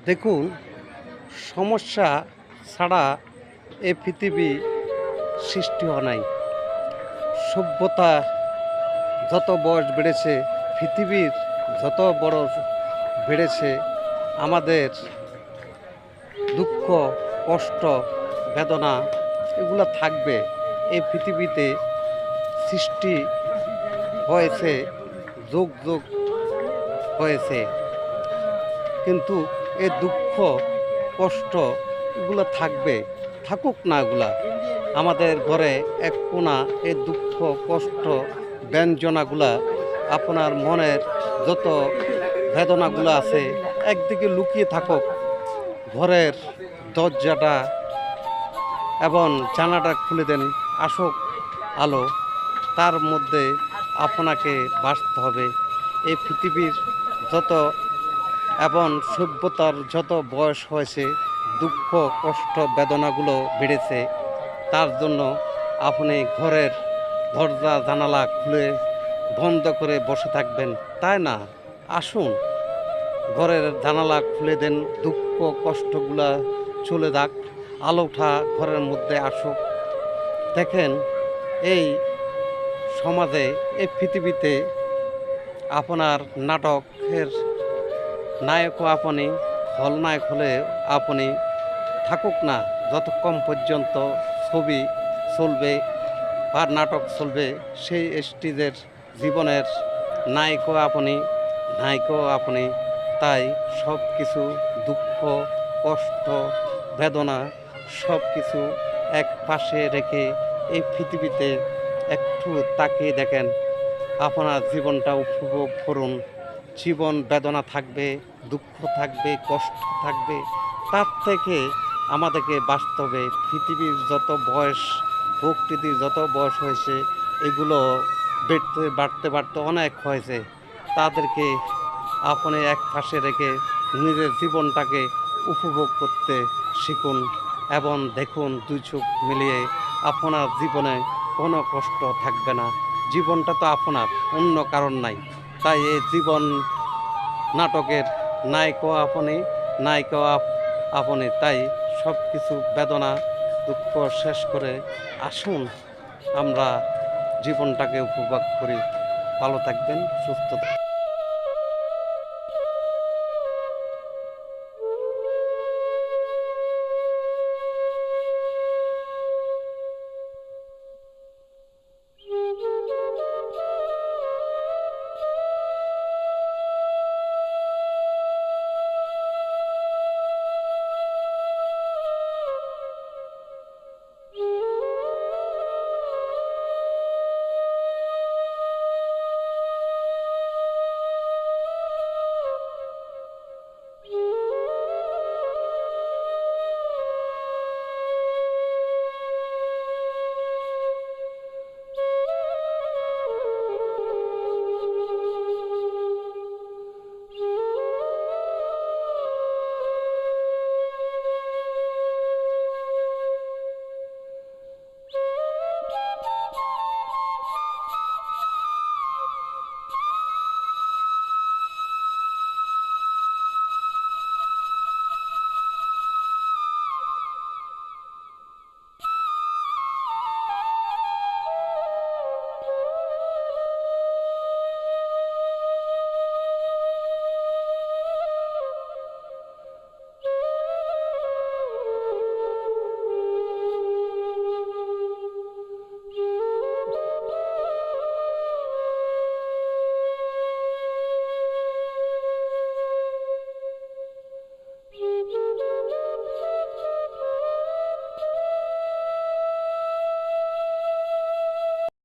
দেখুন, সমস্যা ছাড়া এ পৃথিবী সৃষ্টি হয় নাই। সভ্যতা যত বয়স বেড়েছে, পৃথিবীর যত বড় বেড়েছে, আমাদের দুঃখ, কষ্ট, বেদনা এগুলো থাকবে। এই পৃথিবীতে সৃষ্টি হয়েছে, যুগ যুগ হয়েছে, কিন্তু এ দুঃখ, কষ্ট এগুলো থাকবে। থাকুক না এগুলা, আমাদের ঘরে এক কোণা এই দুঃখ, কষ্ট, ব্যঞ্জনাগুলা, আপনার মনের যত বেদনাগুলো আছে একদিকে লুকিয়ে থাকুক। ঘরের দরজাটা এবং জানালাটা খুলে দেন, আসুক আলো। তার মধ্যে আপনাকে বাঁচতে হবে। এই পৃথিবীর যত এবং সভ্যতার যত বয়স হয়েছে, দুঃখ, কষ্ট, বেদনাগুলো বেড়েছে। তার জন্য আপনি ঘরের দরজা জানালা খুলে বন্ধ করে বসে থাকবেন, তাই না? আসুন, ঘরের জানালা খুলে দেন, দুঃখ কষ্টগুলা চলে যাক, আলোটা ঘরের মধ্যে আসুক। দেখেন, এই সমাজে, এই পৃথিবীতে আপনার নাটকের নায়কও আপনি, খলনায়ক হলে আপনি। থাকুক না, যতক্ষণ পর্যন্ত ছবি চলবে বা নাটক চলবে, সেই স্টেজের জীবনের নায়কও আপনি, নায়িকাও আপনি। তাই সব কিছু দুঃখ, কষ্ট, বেদনা সব কিছু এক পাশে রেখে এই পৃথিবীতে একটু তাকিয়ে দেখেন, আপনার জীবনটা উপভোগ করুন। জীবন বেদনা থাকবে, দুঃখ থাকবে, কষ্ট থাকবে, তার থেকে আমাদেরকে বাস্তবে পৃথিবীর যত বয়স, প্রকৃতির যত বয়স হয়েছে, এগুলো বাড়তে বাড়তে অনেক হয়েছে। তাদেরকে আপনি এক পাশে রেখে নিজের জীবনটাকে উপভোগ করতে শিখুন এবং দেখুন, দুই চোখ মিলিয়ে আপনার জীবনে কোনো কষ্ট থাকবে না। জীবনটা তো আপনার, অন্য কারণ নাই। তাই এই জীবন নাটকের নায়কও আপনি, নায়িকাও আপনি। তাই সব কিছু বেদনা, দুঃখ শেষ করে আসুন, আমরা জীবনটাকে উপভোগ করি। ভালো থাকবেন, সুস্থ থাকবেন।